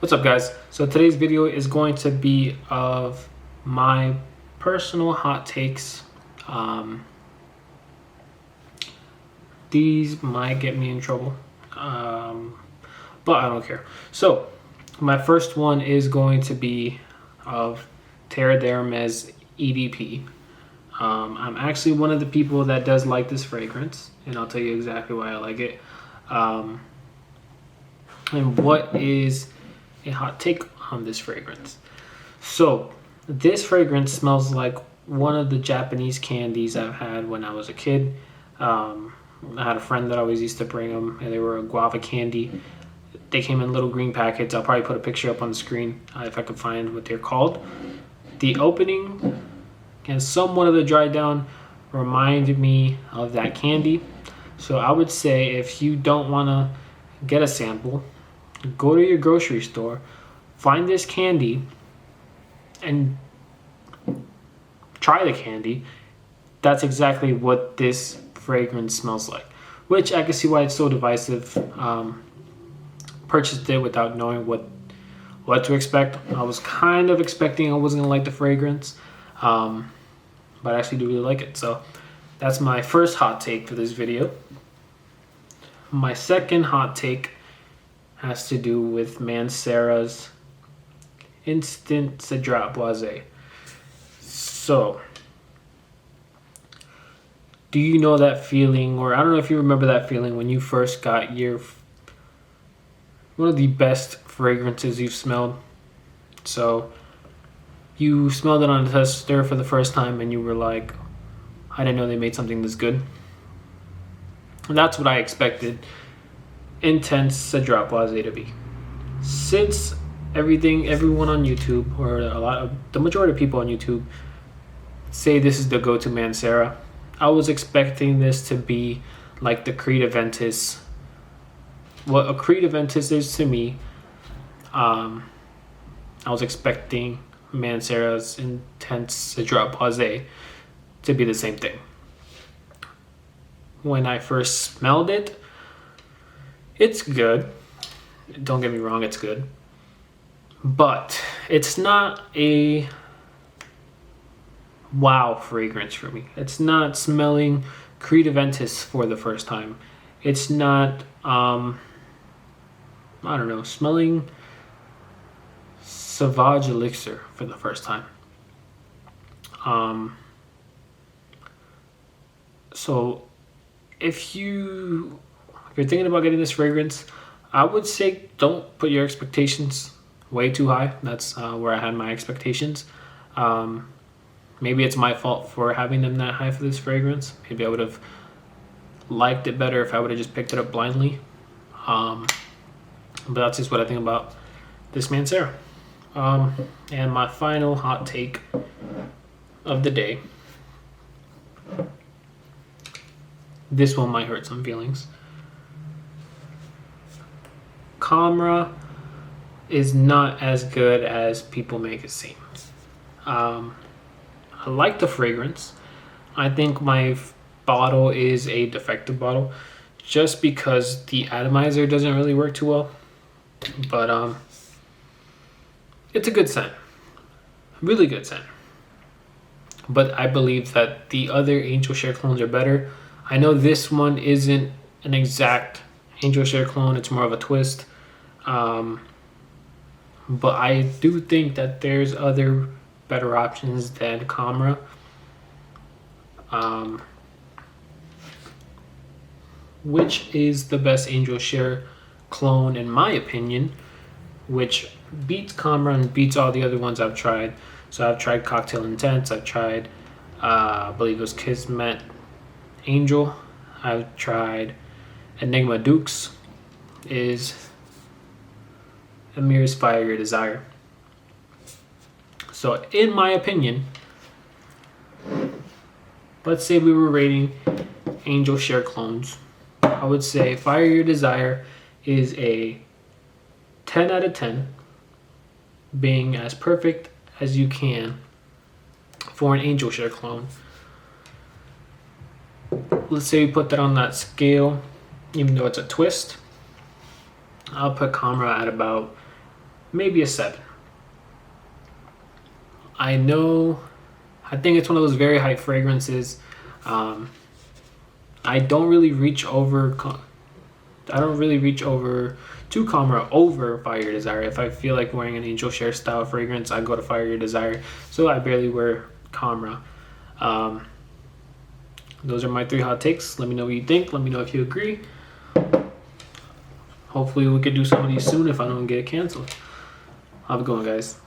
What's up, guys? So today's video is going to be of my personal hot takes. These might get me in trouble, but I don't care. So my first one is going to be of Teres EDP. I'm actually one of the people that does like this fragrance, and I'll tell you exactly why I like it. And what is a hot take on this fragrance? So this fragrance smells like one of the Japanese candies I've had when I was a kid. I had a friend that always used to bring them, and they were a guava candy. They came in little green packets. I'll probably put a picture up on the screen if I could find what they're called. The opening and somewhat of the dry down reminded me of that candy. So I would say if you don't want to get a sample, go to your grocery store, find this candy, and try the candy. That's exactly what this fragrance smells like, which I can see why it's so divisive. Purchased it without knowing what to expect. I was kind of expecting I wasn't gonna like the fragrance, but I actually do really like it. So that's my first hot take for this video. My second hot take has to do with Mancera's Instant Cedrat Boisé. So, do you know that feeling, or I don't know if you remember that feeling when you first got one of the best fragrances you've smelled? So, you smelled it on a tester for the first time and you were like, I didn't know they made something this good. And that's what I expected Intense Cedrat Boisé to be. Since everyone on YouTube, or the majority of people on YouTube, say this is the go-to Mancera, I was expecting this to be like the Creed Aventus. What a Creed Aventus is to me, I was expecting Mancera's Intense Cedrat Boisé to be the same thing. When I first smelled it, it's good. Don't get me wrong, it's good. But it's not a wow fragrance for me. It's not smelling Creed Aventus for the first time. It's not, smelling Sauvage Elixir for the first time. So if you're thinking about getting this fragrance, I would say don't put your expectations way too high. That's where I had my expectations. Maybe it's my fault for having them that high for this fragrance. Maybe I would have liked it better if I would have just picked it up blindly. But that's just what I think about this Mancera. And my final hot take of the day. This one might hurt some feelings. Camera is not as good as people make it seem. I like the fragrance. I think my bottle is a defective bottle just because the atomizer doesn't really work too well. But it's a good scent. Really good scent. But I believe that the other Angel Share clones are better. I know this one isn't an exact Angel Share clone. It's more of a twist. But I do think that there's other better options than Camera. Which is the best Angel Share clone in my opinion, which beats Camera and beats all the other ones I've tried. So I've tried Cocktail Intense, I've tried, I believe it was Kismet Angel, I've tried Enigma Dukes, is Amir's Fire Your Desire. So in my opinion, let's say we were rating Angel Share clones, I would say Fire Your Desire is a 10 out of 10, being as perfect as you can for an Angel Share clone. Let's say we put that on that scale, even though it's a twist, I'll put Camera at about maybe a 7. I think it's one of those very high fragrances. I don't really reach over to Camera over Fire Your Desire. If I feel like wearing an Angel Share style fragrance, I go to Fire Your Desire. So I barely wear Camera. Those are my 3 hot takes. Let me know what you think. Let me know if you agree. Hopefully we could do some of these soon if I don't get it canceled. Have a good one, guys.